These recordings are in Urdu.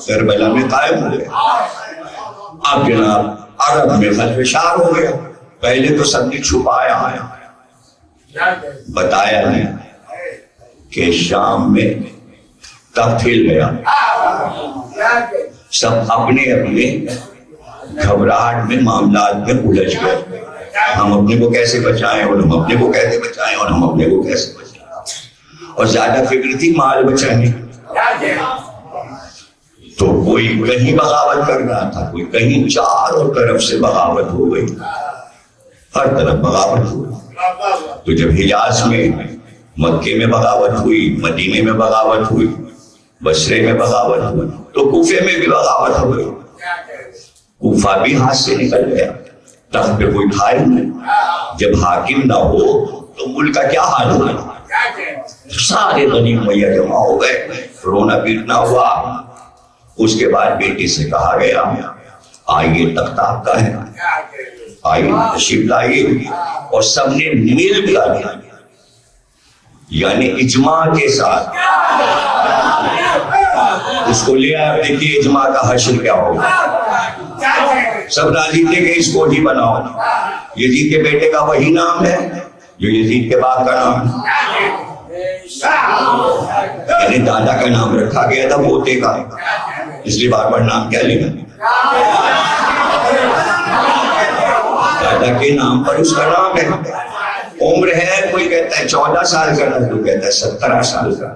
کربلا میں قائم ہو گیا. اب جناب عرب میں خلفشار ہو گیا. پہلے تو سب نے چھپایا بتایا نہیں کہ شام میں تب پھیل گیا. سب اپنے اپنے گھبراہٹ میں معاملات میں الجھ گئے. ہم اپنے کو کیسے بچائیں اور ہم اپنے کو کیسے بچائیں اور ہم اپنے کو کیسے بچائیں. اور زیادہ فکر تھی مال بچانے. تو کوئی کہیں بغاوت کر رہا تھا, کوئی کہیں, چاروں طرف سے بغاوت ہو گئی, ہر طرف بغاوت ہوئی. تو جب حجاز میں, مکے میں بغاوت ہوئی, مدینے میں بغاوت ہوئی, بصرے میں بغاوت ہوئی, تو کوفے میں بھی بغاوت ہو گئی. کوفہ بھی ہاتھ سے نکل گیا, تخت پہ کوئی تھا ہی نہیں. جب حاکم نہ ہو تو ملک کا کیا حال ہوگا. سارے غنی میاں جمع ہو گئے, رونا پیٹنا ہوا. اس کے بعد بیٹی سے کہا گیا آئیے تخت آپ کا ہے, آئیے تشریف لائیے. اور سب نے مل کر یعنی اجماع کے ساتھ اس کو لے آیا. دیکھیے اجماع کا حشر کیا ہوگا. سب راضی تھے کہ اس کو ہی بناؤ. یزید کے بیٹے کا وہی نام ہے جو یزید کے باپ کا نام ہے. یعنی دادا کا نام رکھا گیا تھا پوتے کا, اس لیے بار بار نام کیا لینا. دادا کے نام پر اس کا نام ہے. عمر ہے, کوئی کہتا ہے 14 سال کا, کوئی کہتا ہے 17 سال کا.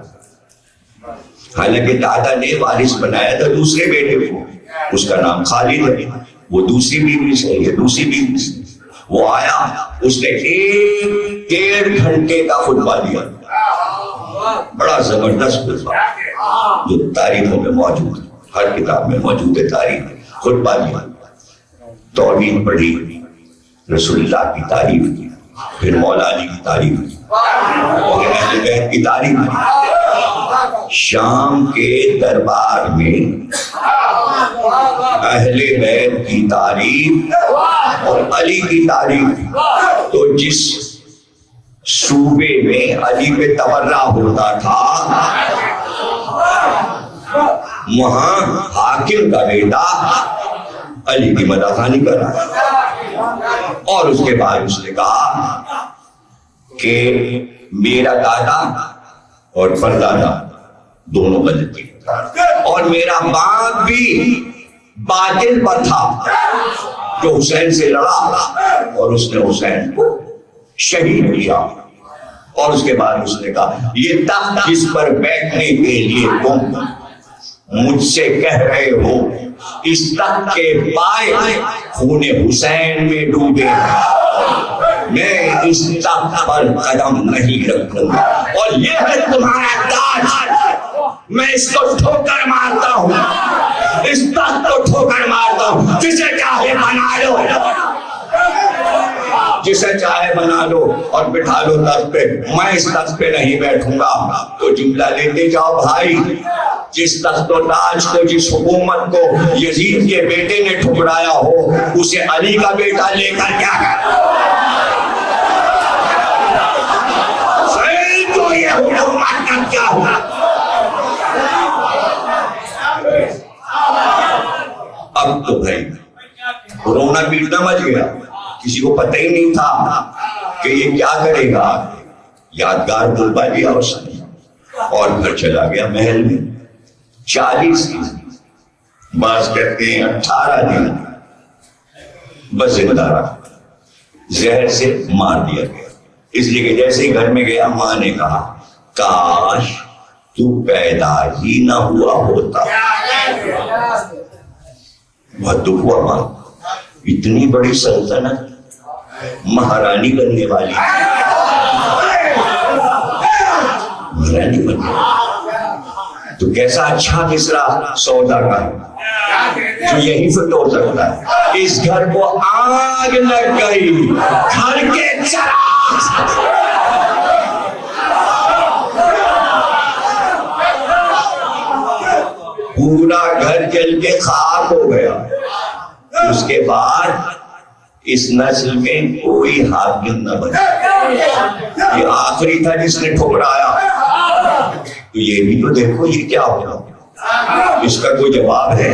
حالانکہ دادا نے وارث بنایا تھا دوسرے بیٹے کو, اس کا نام خالد ہے. وہ دوسری بیوی سے, یہ دوسری بیوی سے. وہ آیا, اس نے 1.5 گھنٹے کا خطبہ دیا, بڑا زبردست خطبہ جو تاریخوں میں موجود ہے, ہر کتاب میں موجود ہے تاریخ. خطبہ دیا, توحید پڑھی, رسول اللہ کی تعریف کی, پھر مولا علی کی تعریف کی, اور اہل بیت کی تعریف کی. شام کے دربار میں اہل بیت کی تعریف اور علی کی تعریف. تو جس صوبے میں علی پہ تبرہ ہوتا تھا وہاں حاکم کا بیٹا علی کی مدح خانی کر رہا ہے. اور اس کے بعد اس نے کہا کہ میرا دادا اور پردادا دونوں غلط تھے, اور میرا باپ بھی باطل پر تھا جو حسین سے لڑا, اور اس نے حسین کو شہید کیا. اور اس کے بعد اس نے کہا یہ تخت جس پر بیٹھنے کے لیے تم مجھ سے کہہ رہے ہو, اس تخت کے پائے خون حسین میں ڈوبے, میں اس تخت پر قدم نہیں رکھوں گا. اور یہ ہے تمہارا تاج, میں اس کو ٹھوکر مارتا ہوں, اس تخت کو ٹھوکر مارتا ہوں. جسے چاہے بنا لو, جسے چاہے بنا لو اور بٹھا لو تخت پہ, میں اس تخت پہ نہیں بیٹھوں گا. تو جملہ لیتے جاؤ بھائی, جس تخت و تاج کو, جس حکومت کو یزید کے بیٹے نے ٹھکرایا ہو, اسے علی کا بیٹا لے کر کیا کرا. صحیح تو یہ حکومت کا کیا ہوا. اب تو بھائی رونا پیٹنا مچ گیا, کسی کو پتہ ہی نہیں تھا کہ یہ کیا کرے گا. یادگار طلبہ لیا اس نے اور گھر چلا گیا محل میں. 40 دن, بعض کہتے ہیں 18 دن بس زندہ رہا, زہر سے مار دیا گیا. اس لیے کہ جیسے ہی گھر میں گیا ماں نے کہا کاش تو پیدا ہی نہ ہوا ہوتا. بہت دکھ ہوا ماں, اتنی بڑی سلطنت مہارانی بننے والی, مہارانی بننے والی. تو کیسا اچھا مصرع سودا کا جو یہی فٹ ہو سکتا ہے. اس گھر کو آگ لگ گئی, گھر کے چراغ پورا گھر جل کے خاک ہو گیا. اس کے بعد اس نسل میں کوئی حاکم نہ بنا. یہ آخری تھا جس نے ٹھکرایا. تو یہ بھی تو دیکھو یہ کیا ہوگا. اس کا کوئی جواب ہے؟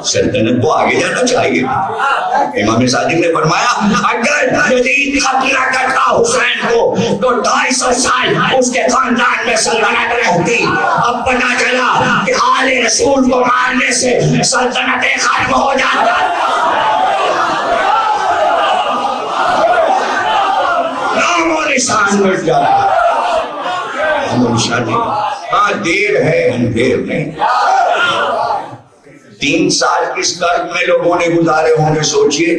سلطنت تو آگے جانا چاہیے. امام صادق نے فرمایا اگر یزید ختم نہ کرتا حسین کو تو 250 سال اس کے خاندان میں سلطنت رہتی. اب پتا چلا کہ آل رسول کو مارنے سے سلطنتیں ختم ہو جاتا. نام و نشان مٹ جاتا. نام و نشان نہیں. ہاں دیر ہے اندھیر نہیں. 3 سال کس قرض میں لوگوں نے گزارے ہوں گے سوچئے.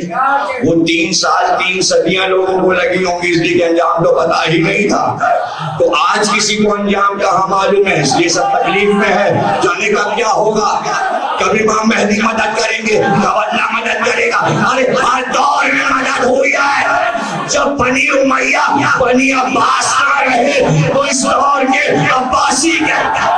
وہ 3 سال 3 صدیاں لوگوں کو لگی ہوں گی اس لیے کہ انجام تو پتا ہی نہیں تھا. تو آج کسی کو انجام کہاں معلوم ہے, اس لیے سب تکلیف میں ہے. جانے کا کیا ہوگا, کبھی امام مہدی مدد کریں گے, کب اللہ مدد کرے گا. ارے ہر دور میں مدد ہوئی ہے. جب بنی امیہ بنی عباس نہ رہے تو اس دور کے عباسی کہتا ہے.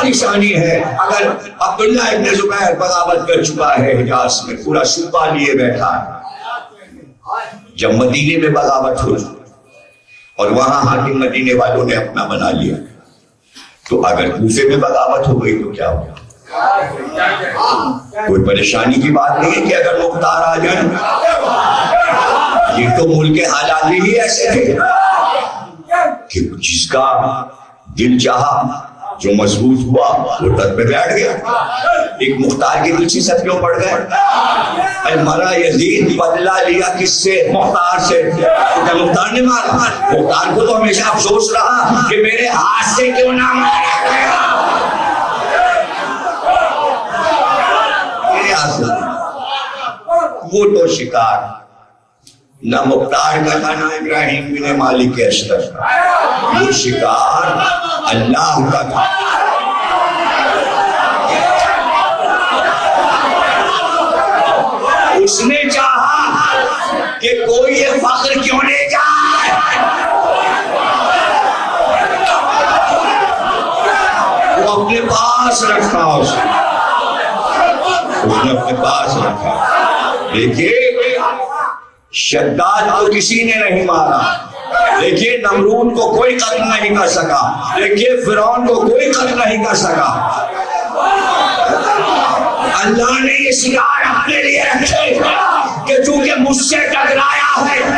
پریشانی ہے. اگر عبداللہ ابن زبیر بغاوت کر چکا ہے حجاز میں, پورا صوبہ لیے بیٹھا ہے. جب مدینے میں بغاوت ہوئی اور وہاں حاکم مدینے والوں نے اپنا بنا لیا, تو اگر کوفے میں بغاوت ہو گئی تو کیا ہوگا؟ کوئی پریشانی کی بات نہیں ہے کہ اگر مختار آ جائیں. یہ تو ملک کے حالات ہی ایسے تھے کہ جس کا دل چاہا, جو مضبوط ہوا وہ ڈر پہ بیٹھ گیا. ایک مختار کے پیچھے سب کیوں پڑ گئے؟ مرا یزید بدلہ لیا کس سے؟ مختار سے. مختار نے مارا. مختار کو تو ہمیشہ افسوس رہا کہ میرے ہاتھ سے کیوں نہ مارا گیا. میرے ہاتھ سے وہ تو شکار نہ مختار کا تھا نہ ابراہیم بن مالک اشرف کا. وہ شکار اللہ کا تھا. اس نے چاہا کہ کوئی یہ فخر کیوں لے جائے. وہ اپنے پاس رکھا. اس نے اپنے پاس رکھا. دیکھیے شداد کو کسی نے نہیں مارا. دیکھیے نمرود کو کوئی قتل نہیں کر سکا. دیکھیے فرعون کو کوئی قتل نہیں کر سکا. اللہ نے یہ شکار اپنے لیے رکھے کہ چونکہ مجھ سے ٹکرایا ہے